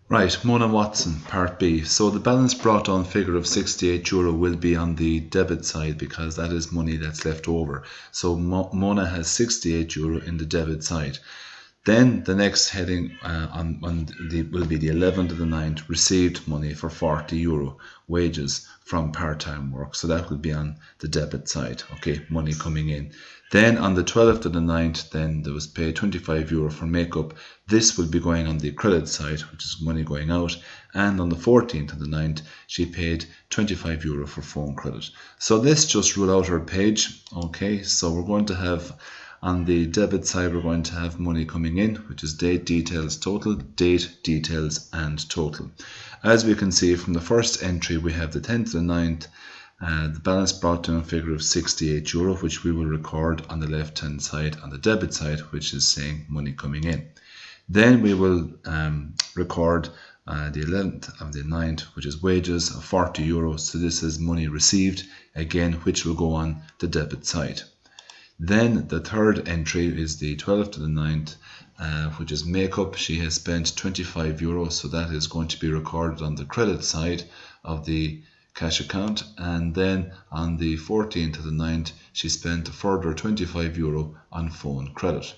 Right, Mona Watson, Part B. So the balance brought down figure of €68 will be on the debit side because that is money that's left over. So Mona has €68 in the debit side. Then the next heading will be the 11th of the 9th, received money for €40, wages from part-time work. So that will be on the debit side, okay, money coming in. Then on the 12th of the 9th, then there was paid €25 for makeup. This will be going on the credit side, which is money going out. And on the 14th of the 9th, she paid €25 for phone credit. So let's just rule out our page, okay, so we're going to have on the debit side, we're going to have money coming in, which is date, details, total, date, details, and total. As we can see from the first entry, we have the 10th to the 9th, the balance brought down figure of €68, which we will record on the left-hand side, on the debit side, which is saying money coming in. Then we will record the 11th of the 9th, which is wages of €40. So this is money received, again, which will go on the debit side. Then the third entry is the 12th to the 9th, which is makeup. She has spent €25, so that is going to be recorded on the credit side of the cash account. And then on the 14th to the 9th, she spent a further €25 on phone credit.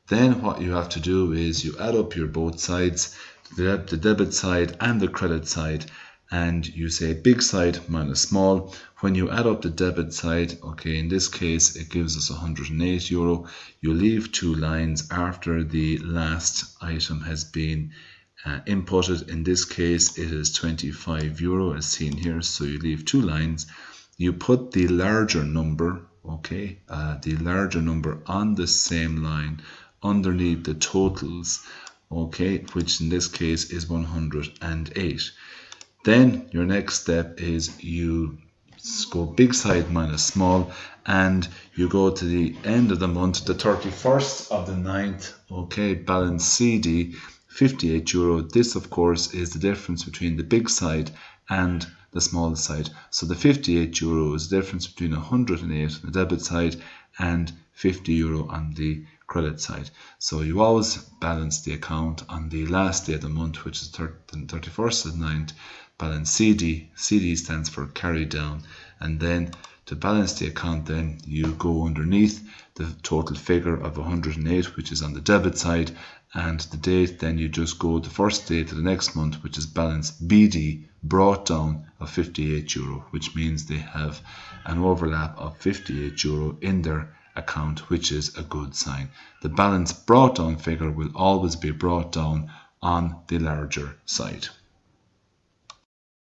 Then what you have to do is you add up your both sides, the debit side and the credit side, and you say big side minus small. When you add up the debit side, okay, in this case it gives us €108. You leave two lines after the last item has been inputted. In this case it is €25 as seen here, so you leave two lines. You put the larger number, okay, the larger number on the same line underneath the totals, okay, which in this case is 108. Then your next step is you go big side minus small, and you go to the end of the month, the 31st of the 9th, okay, balance CD, €58. This of course is the difference between the big side and the small side. So the €58 is the difference between 108 on the debit side and €50 on the credit side. So you always balance the account on the last day of the month, which is the 31st of the 9th, balance CD. CD stands for carry down. And then to balance the account, then you go underneath the total figure of 108, which is on the debit side, and the date, then you just go the first day to the next month, which is balance BD, brought down of €58, which means they have an overlap of €58 in their account, which is a good sign. The balance brought down figure will always be brought down on the larger side.